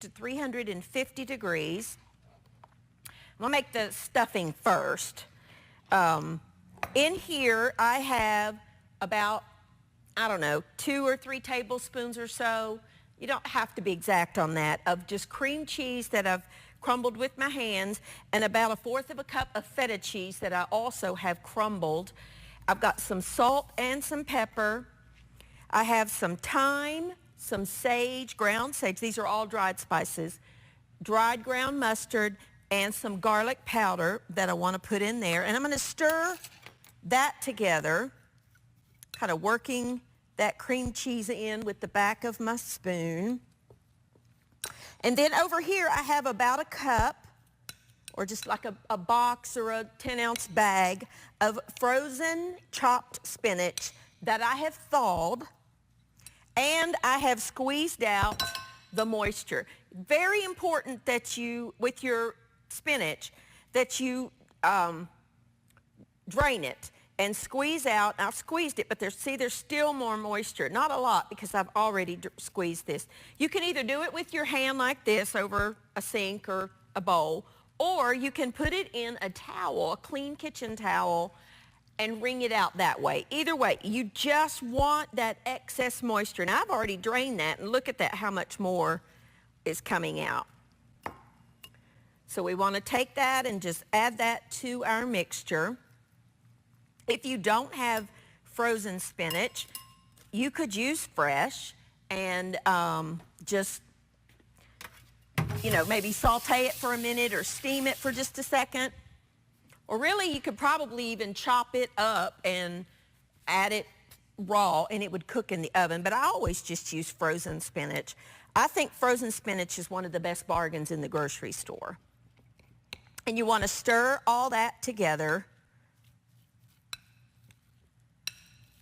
to 350 degrees. I'm gonna make the stuffing first. In here I have about, I don't know, 2 or 3 tablespoons or so. You don't have to be exact on that, of just cream cheese that I've crumbled with my hands, and about 1/4 of a cup of feta cheese that I also have crumbled. I've got some salt and some pepper. I have some thyme, some sage, ground sage. These are all dried spices. Dried ground mustard and some garlic powder that I want to put in there. And I'm going to stir that together, kind of working that cream cheese in with the back of my spoon. And then over here I have about a cup, or just like a box or a 10-ounce bag of frozen chopped spinach that I have thawed, and I have squeezed out the moisture. Very important that you, with your spinach, that you drain it and squeeze out. I've squeezed it, but there's still more moisture. Not a lot, because I've already squeezed this. You can either do it with your hand like this over a sink or a bowl, or you can put it in a towel, a clean kitchen towel, and wring it out that way. Either way, you just want that excess moisture. And I've already drained that, and look at that, how much more is coming out. So we want to take that and just add that to our mixture. If you don't have frozen spinach, you could use fresh and just, you know, maybe saute it for a minute or steam it for just a second. Or really, you could probably even chop it up and add it raw, and it would cook in the oven. But I always just use frozen spinach. I think frozen spinach is one of the best bargains in the grocery store. And you want to stir all that together.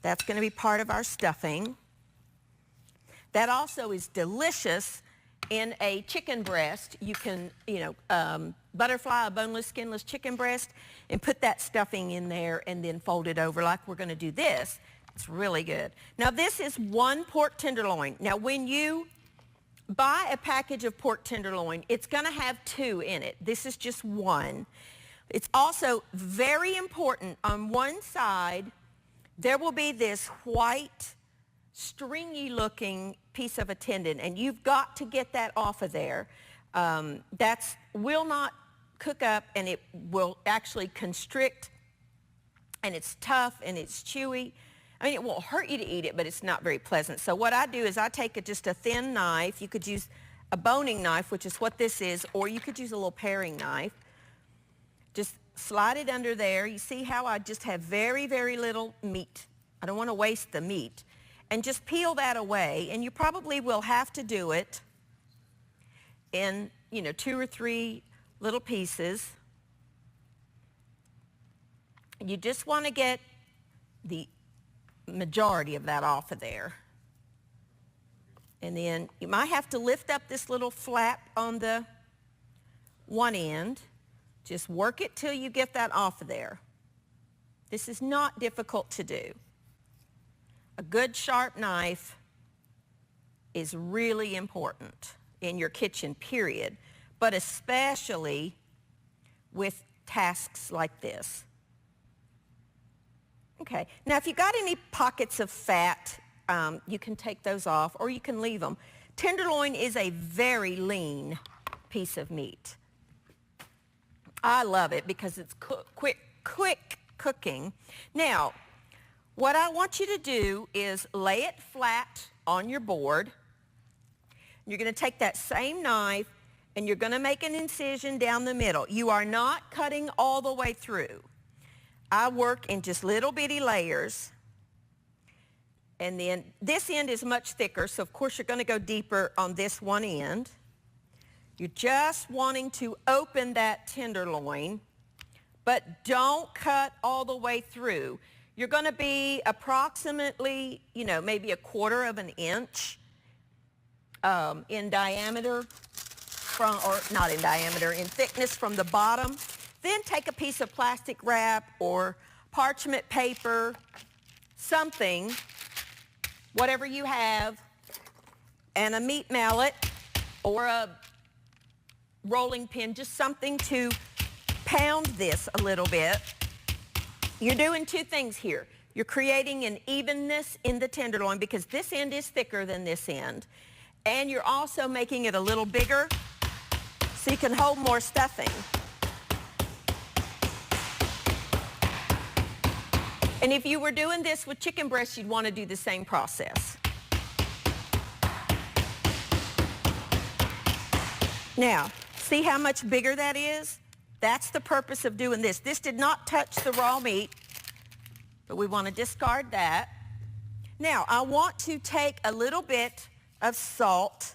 That's going to be part of our stuffing. That also is delicious in a chicken breast. You can, butterfly a boneless, skinless chicken breast and put that stuffing in there and then fold it over like we're going to do this. It's really good. Now this is 1 pork tenderloin. Now when you buy a package of pork tenderloin, it's going to have 2 in it. This is just 1. It's also very important, on one side there will be this white, stringy looking piece of a tendon, and you've got to get that off of there. That will not cook up, and it will actually constrict, and it's tough and it's chewy. I mean, it won't hurt you to eat it, but it's not very pleasant. So what I do is I take just a thin knife. You could use a boning knife, which is what this is, or you could use a little paring knife. Just slide it under there. You see how I just have very, very little meat. I don't want to waste the meat. And just peel that away, and you probably will have to do it in, 2 or 3 little pieces. You just want to get the majority of that off of there. And then you might have to lift up this little flap on the one end. Just work it till you get that off of there. This is not difficult to do. A good sharp knife is really important in your kitchen, period, but especially with tasks like this. Okay, now if you got any pockets of fat, you can take those off, or you can leave them. Tenderloin is a very lean piece of meat. I love it because it's quick cooking. Now, what I want you to do is lay it flat on your board. You're going to take that same knife and you're going to make an incision down the middle. You are not cutting all the way through. I work in just little bitty layers. And then this end is much thicker, so of course you're going to go deeper on this one end. You're just wanting to open that tenderloin, but don't cut all the way through. You're going to be approximately, maybe 1/4 of an inch in diameter in thickness from the bottom. Then take a piece of plastic wrap or parchment paper, something, whatever you have, and a meat mallet or a rolling pin, just something to pound this a little bit. You're doing two things here. You're creating an evenness in the tenderloin because this end is thicker than this end. And you're also making it a little bigger so you can hold more stuffing. And if you were doing this with chicken breast, you'd want to do the same process. Now, see how much bigger that is? That's the purpose of doing this. This did not touch the raw meat, but we want to discard that. Now, I want to take a little bit of salt,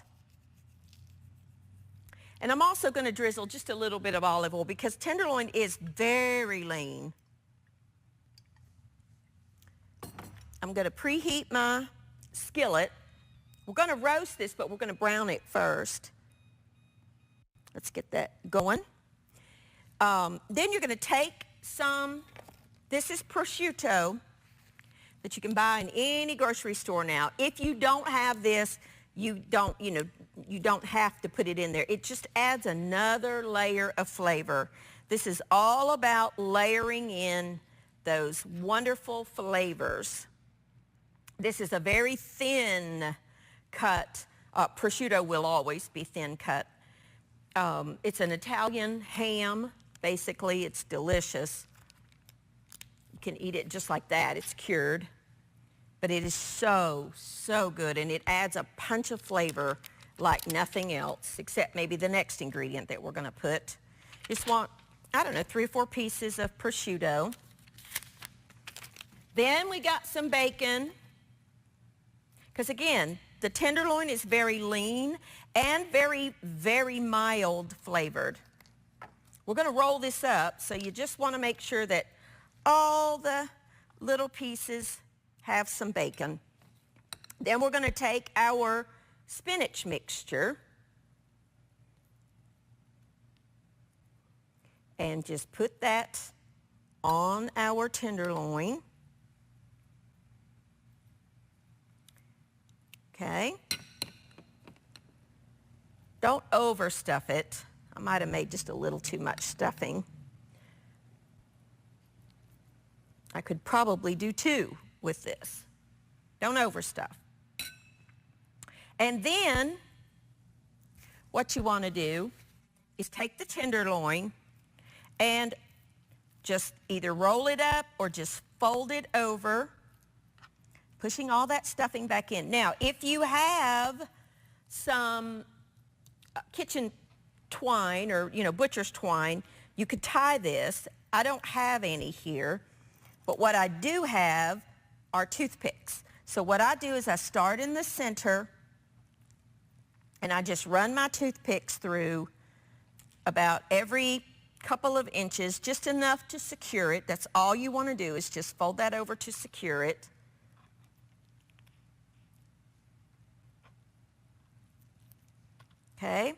and I'm also going to drizzle just a little bit of olive oil because tenderloin is very lean. I'm going to preheat my skillet. We're going to roast this, but we're going to brown it first. Let's get that going. Then you're going to take some, this is prosciutto that you can buy in any grocery store now. If you don't have this, you don't have to put it in there. It just adds another layer of flavor. This is all about layering in those wonderful flavors. This is a very thin cut. Prosciutto will always be thin cut. It's an Italian ham, basically. It's delicious. You can eat it just like that. It's cured. But it is so, so good, and it adds a punch of flavor like nothing else, except maybe the next ingredient that we're going to put. Just want, I don't know, 3 or 4 pieces of prosciutto. Then we got some bacon. Because again, the tenderloin is very lean and very, very mild flavored. We're going to roll this up, so you just want to make sure that all the little pieces have some bacon. Then we're going to take our spinach mixture and just put that on our tenderloin. Okay. Don't overstuff it. I might have made just a little too much stuffing. I could probably do 2 with this. Don't overstuff. And then what you want to do is take the tenderloin and just either roll it up or just fold it over, pushing all that stuffing back in. Now, if you have some kitchen twine or, butcher's twine, you could tie this. I don't have any here, but what I do have are toothpicks. So what I do is I start in the center and I just run my toothpicks through about every couple of inches, just enough to secure it. That's all you want to do is just fold that over to secure it. Okay.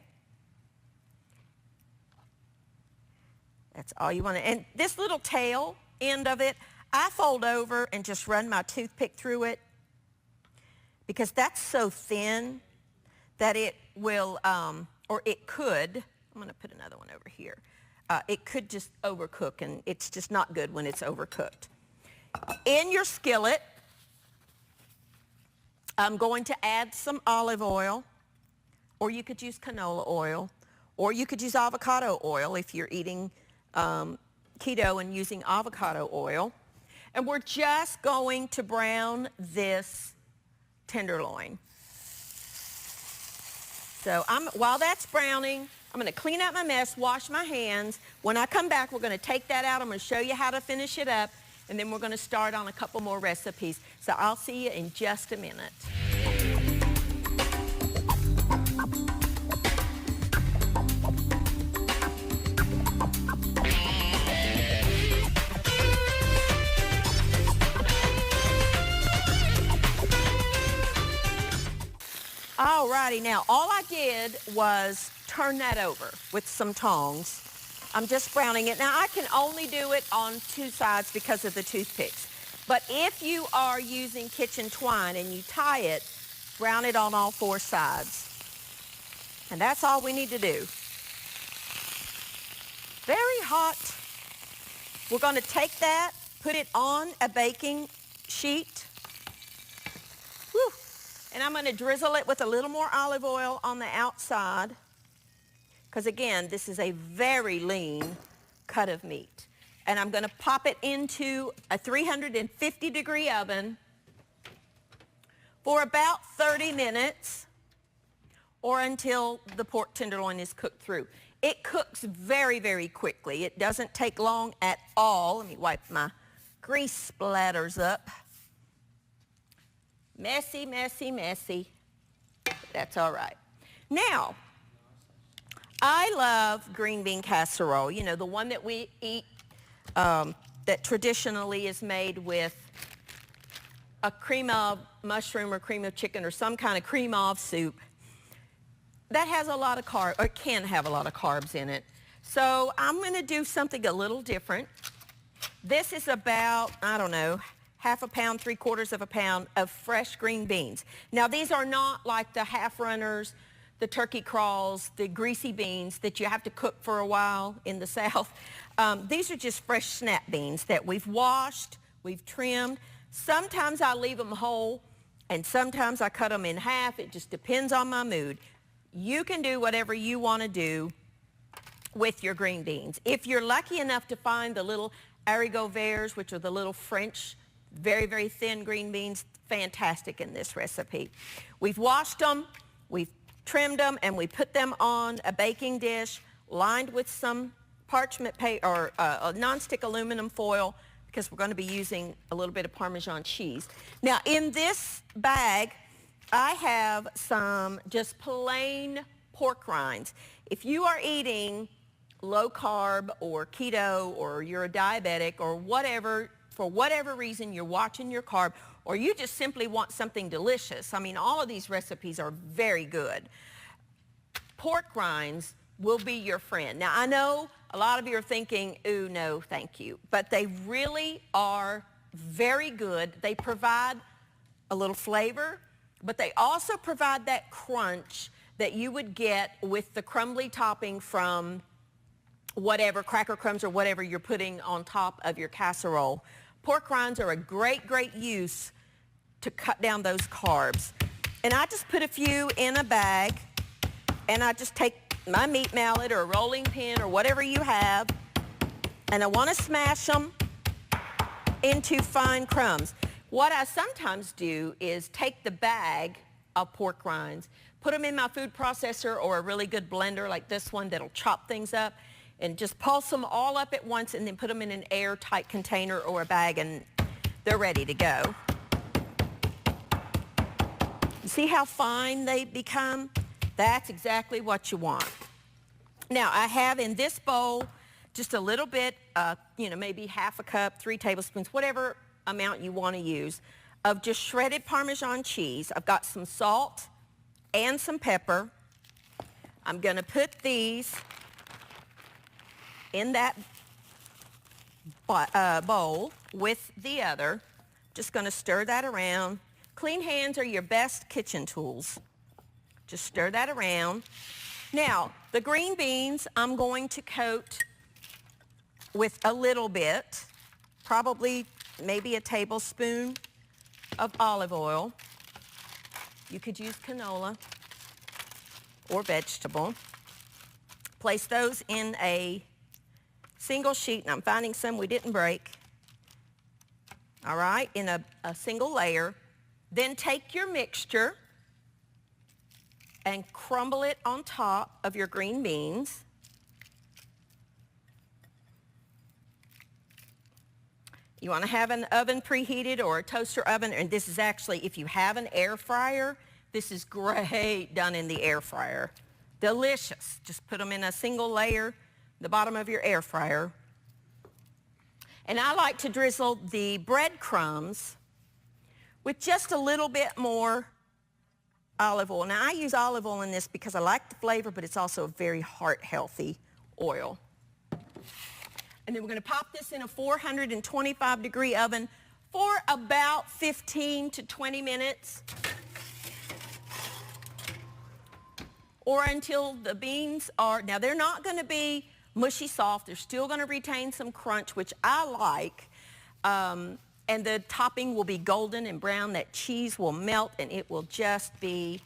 That's all you want to, and this little tail end of it, I fold over and just run my toothpick through it because that's so thin that it will, or it could, I'm going to put another one over here. It could just overcook, and it's just not good when it's overcooked. In your skillet, I'm going to add some olive oil, or you could use canola oil, or you could use avocado oil if you're eating keto and using avocado oil. And we're just going to brown this tenderloin. So while that's browning, I'm going to clean out my mess, wash my hands. When I come back, we're going to take that out. I'm going to show you how to finish it up, and then we're going to start on a couple more recipes. So I'll see you in just a minute. All righty, now all I did was turn that over with some tongs. I'm just browning it. Now I can only do it on 2 sides because of the toothpicks. But if you are using kitchen twine and you tie it, brown it on all 4 sides. And that's all we need to do. very hot. We're going to take that, put it on a baking sheet. Woo. And I'm going to drizzle it with a little more olive oil on the outside. Because again, this is a very lean cut of meat. And I'm going to pop it into a 350-degree oven for about 30 minutes or until the pork tenderloin is cooked through. It cooks very, very quickly. It doesn't take long at all. Let me wipe my grease splatters up. Messy, messy, messy. That's all right. Now, I love green bean casserole. You know, the one that we eat that traditionally is made with a cream of mushroom or cream of chicken or some kind of cream of soup. That has a lot of carbs, or can have a lot of carbs in it. So I'm going to do something a little different. This is about, I don't know, half a pound, 3/4 of a pound of fresh green beans. Now these are not like the half runners, the turkey crawls, the greasy beans that you have to cook for a while in the South. These are just fresh snap beans that we've washed, we've trimmed. Sometimes I leave them whole and sometimes I cut them in half. It just depends on my mood. You can do whatever you want to do with your green beans. If you're lucky enough to find the little haricots verts, which are the little French, very, very thin green beans, fantastic in this recipe. We've washed them, we've trimmed them, and we put them on a baking dish lined with some parchment paper or a nonstick aluminum foil because we're going to be using a little bit of Parmesan cheese. Now in this bag, I have some just plain pork rinds. If you are eating low carb or keto or you're a diabetic or whatever, for whatever reason you're watching your carb or you just simply want something delicious, I mean, all of these recipes are very good. Pork rinds will be your friend. Now, I know a lot of you are thinking, ooh, no, thank you. But they really are very good. They provide a little flavor, but they also provide that crunch that you would get with the crumbly topping from whatever, cracker crumbs or whatever you're putting on top of your casserole. Pork rinds are a great, great use to cut down those carbs. And I just put a few in a bag, and I just take my meat mallet or a rolling pin or whatever you have, and I want to smash them into fine crumbs. What I sometimes do is take the bag of pork rinds, put them in my food processor or a really good blender like this one that'll chop things up, and just pulse them all up at once and then put them in an airtight container or a bag and they're ready to go. You see how fine they become? That's exactly what you want. Now I have in this bowl just a little bit, maybe half a cup, 3 tablespoons, whatever amount you want to use, of just shredded Parmesan cheese. I've got some salt and some pepper. I'm going to put these in that bowl with the other. Just going to stir that around. Clean hands are your best kitchen tools. Just stir that around. Now, the green beans I'm going to coat with a little bit, probably maybe a tablespoon of olive oil. You could use canola or vegetable. Place those in a single sheet, and I'm finding some we didn't break. All right, in a single layer. Then take your mixture and crumble it on top of your green beans. You want to have an oven preheated or a toaster oven, and this is actually, if you have an air fryer, this is great done in the air fryer. Delicious. Just put them in a single layer, the bottom of your air fryer. And I like to drizzle the breadcrumbs with just a little bit more olive oil. Now I use olive oil in this because I like the flavor, but it's also a very heart-healthy oil. And then we're going to pop this in a 425-degree oven for about 15 to 20 minutes. Or until the beans are, now they're not going to be mushy soft. They're still going to retain some crunch, which I like. And the topping will be golden and brown. That cheese will melt, and it will just be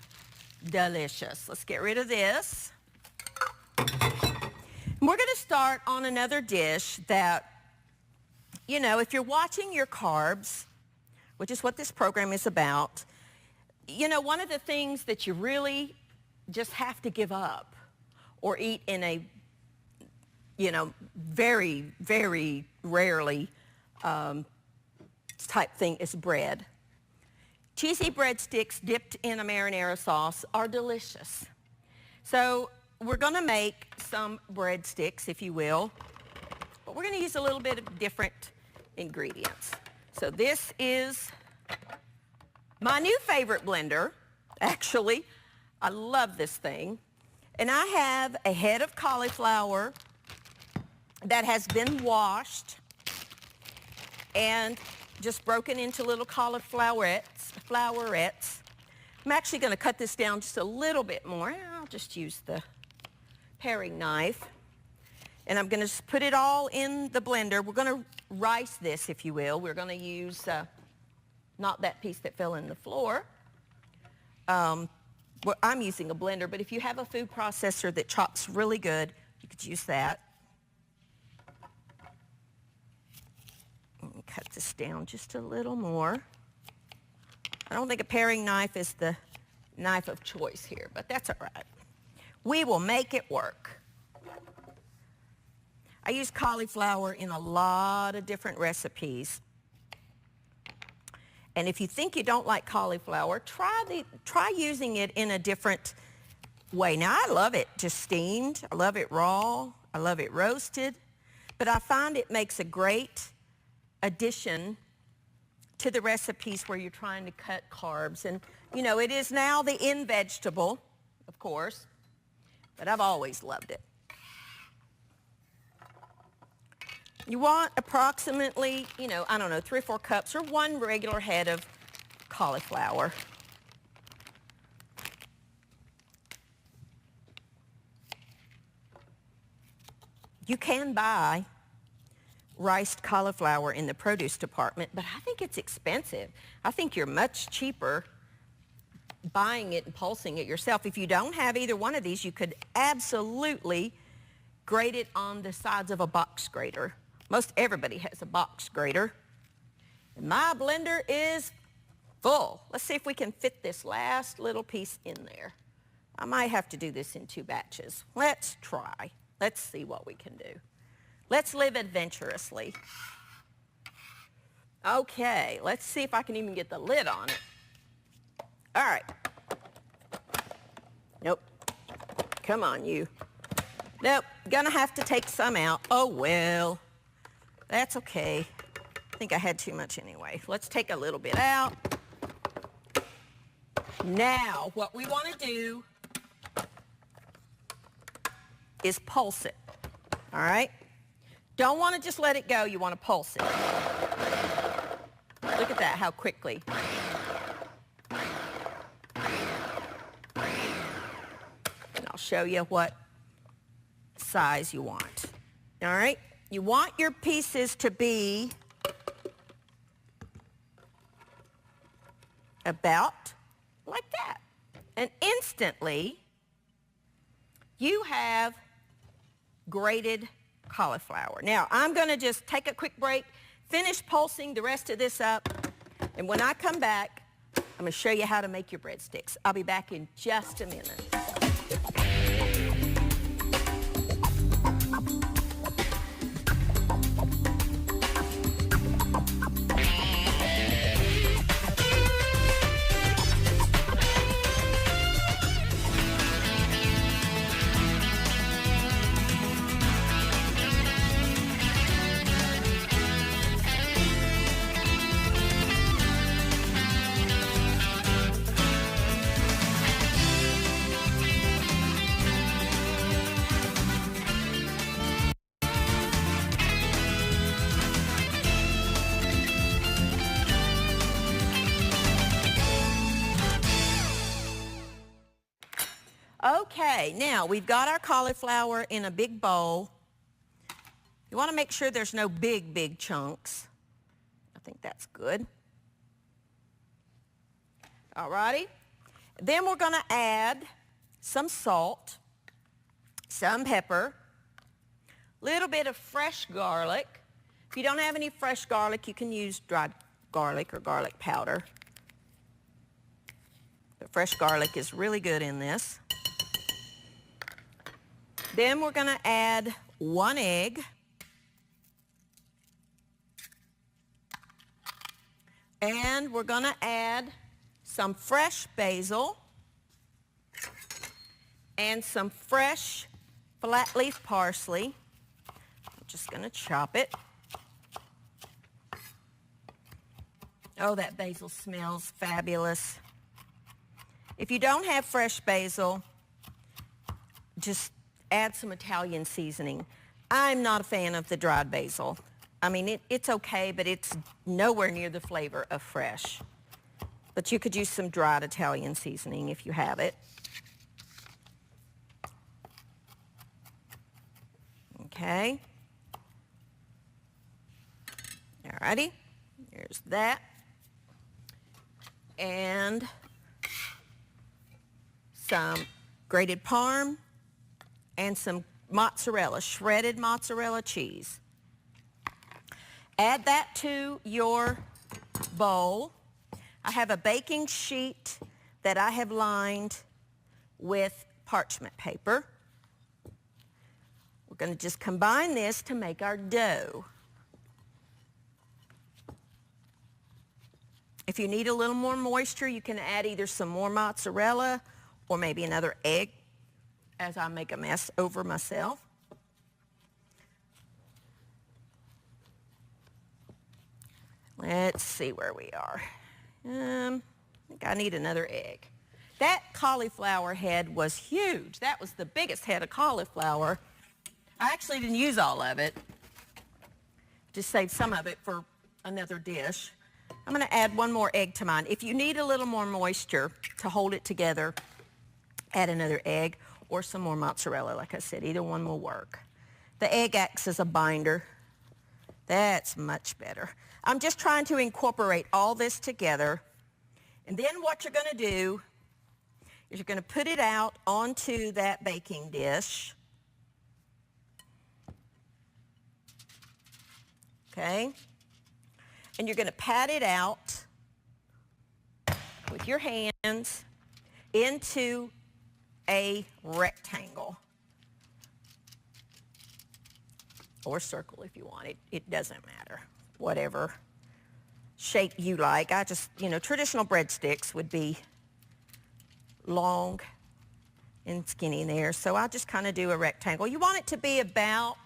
delicious. Let's get rid of this. We're going to start on another dish that, you know, if you're watching your carbs, which is what this program is about, you know, one of the things that you really just have to give up or eat in a, you know, very, very rarely type thing is bread. Cheesy breadsticks dipped in a marinara sauce are delicious. So we're going to make some breadsticks, if you will, but we're going to use a little bit of different ingredients. So this is my new favorite blender, actually. I love this thing. And I have a head of cauliflower that has been washed and just broken into little flowerettes. I'm actually going to cut this down just a little bit more. I'll just use the paring knife. And I'm going to just put it all in the blender. We're going to rice this, if you will. We're going to use, not that piece that fell in the floor. Well, I'm using a blender, but if you have a food processor that chops really good, you could use that. Cut this down just a little more. I don't think a paring knife is the knife of choice here, but that's all right. We will make it work. I use cauliflower in a lot of different recipes. And if you think you don't like cauliflower, try using it in a different way. Now, I love it just steamed. I love it raw. I love it roasted. But I find it makes a great addition to the recipes where you're trying to cut carbs. And, you know, it is now the in vegetable, of course, but I've always loved it. You want approximately, you know, I don't know, 3 or 4 cups or 1 regular head of cauliflower. You can buy riced cauliflower in the produce department, but I think it's expensive. I think you're much cheaper buying it and pulsing it yourself. If you don't have either one of these, you could absolutely grate it on the sides of a box grater. Most everybody has a box grater. And my blender is full. Let's see if we can fit this last little piece in there. I might have to do this in 2 batches. Let's try. Let's see what we can do. Let's live adventurously. Okay, let's see if I can even get the lid on it. All right. Nope. Come on, you. Nope, gonna have to take some out. Oh, well, that's okay. I think I had too much anyway. Let's take a little bit out. Now, what we want to do is pulse it, all right? Don't want to just let it go. You want to pulse it. Look at that, how quickly. And I'll show you what size you want. All right? You want your pieces to be about like that. And instantly, you have grated cauliflower. Now, I'm going to just take a quick break, finish pulsing the rest of this up, and when I come back, I'm going to show you how to make your breadsticks. I'll be back in just a minute. Okay, now we've got our cauliflower in a big bowl. You want to make sure there's no big chunks. I think that's good. All righty. Then we're going to add some salt, some pepper, a little bit of fresh garlic. If you don't have any fresh garlic, you can use dried garlic or garlic powder. But fresh garlic is really good in this. Then we're going to add 1 egg. And we're going to add some fresh basil and some fresh flat leaf parsley. I'm just going to chop it. Oh, that basil smells fabulous. If you don't have fresh basil, just add some Italian seasoning. I'm not a fan of the dried basil. I mean, it's okay, but it's nowhere near the flavor of fresh. But you could use some dried Italian seasoning if you have it. Okay. Alrighty. There's that. And some grated parm and some mozzarella, shredded mozzarella cheese. Add that to your bowl. I have a baking sheet that I have lined with parchment paper. We're going to just combine this to make our dough. If you need a little more moisture, you can add either some more mozzarella or maybe another egg, as I make a mess over myself. Let's see where we are. I think I need another egg. That cauliflower head was huge. That was the biggest head of cauliflower. I actually didn't use all of it. Just saved some of it for another dish. I'm going to add 1 more egg to mine. If you need a little more moisture to hold it together, add another egg or some more mozzarella. Like I said, either one will work. The egg acts as a binder. That's much better. I'm just trying to incorporate all this together. And then what you're going to do is you're going to put it out onto that baking dish. Okay? And you're going to pat it out with your hands into a rectangle. Or circle if you want it. It doesn't matter. Whatever shape you like. I just, traditional breadsticks would be long and skinny there. So I just kind of do a rectangle. You want it to be about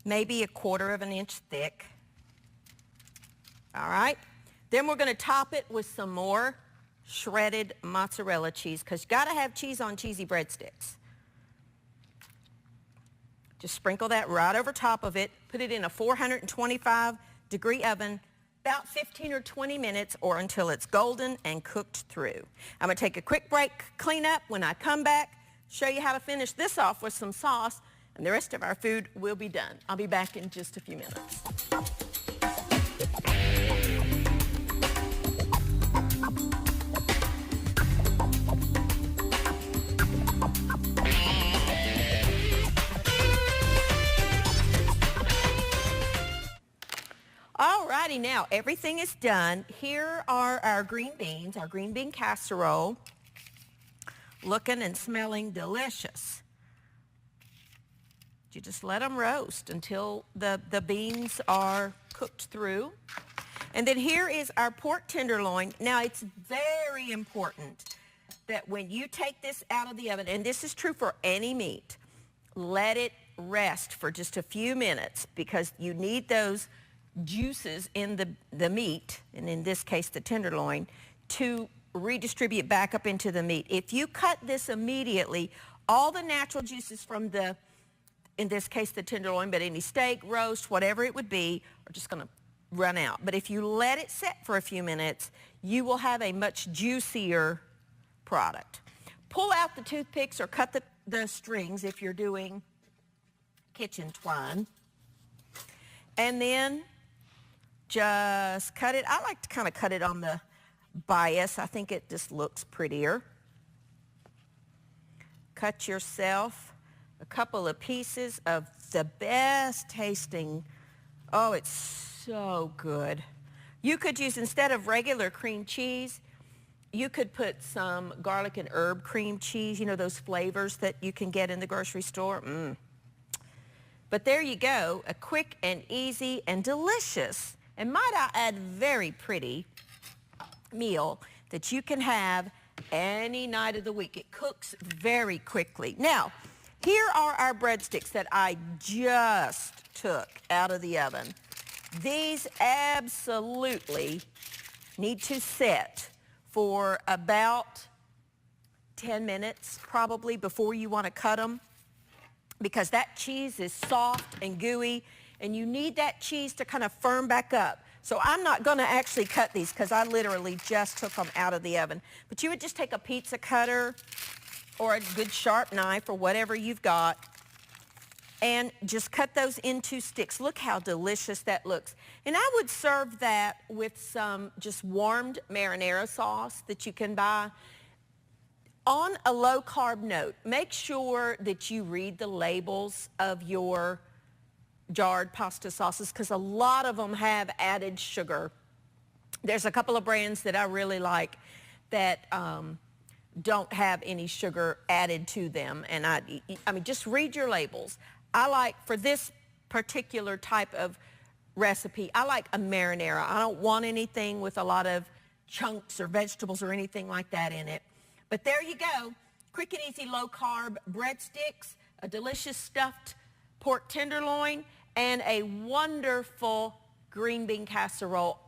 maybe 1/4 of an inch thick. All right. Then we're going to top it with some more shredded mozzarella cheese, because you got to have cheese on cheesy breadsticks. Just sprinkle that right over top of it. Put it in a 425-degree oven about 15 or 20 minutes or until it's golden and cooked through. I'm going to take a quick break, clean up. When I come back, show you how to finish this off with some sauce, and the rest of our food will be done. I'll be back in just a few minutes. Alrighty, now everything is done. Here are our green beans, our green bean casserole, looking and smelling delicious. You just let them roast until the beans are cooked through. And then here is our pork tenderloin. Now it's very important that when you take this out of the oven, and this is true for any meat, let it rest for just a few minutes, because you need those juices in the meat, and in this case the tenderloin, to redistribute back up into the meat. If you cut this immediately, all the natural juices from in this case the tenderloin, but any steak, roast, whatever it would be, are just going to run out. But if you let it set for a few minutes, you will have a much juicier product. Pull out the toothpicks or cut the strings if you're doing kitchen twine. And then just cut it. I like to kind of cut it on the bias. I think it just looks prettier. Cut yourself a couple of pieces of the best tasting. Oh, it's so good. You could use, instead of regular cream cheese, you could put some garlic and herb cream cheese, you know, those flavors that you can get in the grocery store. But there you go, a quick and easy and delicious, and might I add, very pretty meal that you can have any night of the week. It cooks very quickly. Now, here are our breadsticks that I just took out of the oven. These absolutely need to set for about 10 minutes probably before you want to cut them, because that cheese is soft and gooey, and you need that cheese to kind of firm back up. So I'm not going to actually cut these because I literally just took them out of the oven. But you would just take a pizza cutter or a good sharp knife or whatever you've got and just cut those into sticks. Look how delicious that looks. And I would serve that with some just warmed marinara sauce that you can buy. On a low-carb note, make sure that you read the labels of your jarred pasta sauces, because a lot of them have added sugar. There's a couple of brands that I really like that don't have any sugar added to them. And I mean, just read your labels. I like, for this particular type of recipe, I like a marinara. I don't want anything with a lot of chunks or vegetables or anything like that in it. But there you go, quick and easy low-carb breadsticks, a delicious stuffed pork tenderloin, and a wonderful green bean casserole.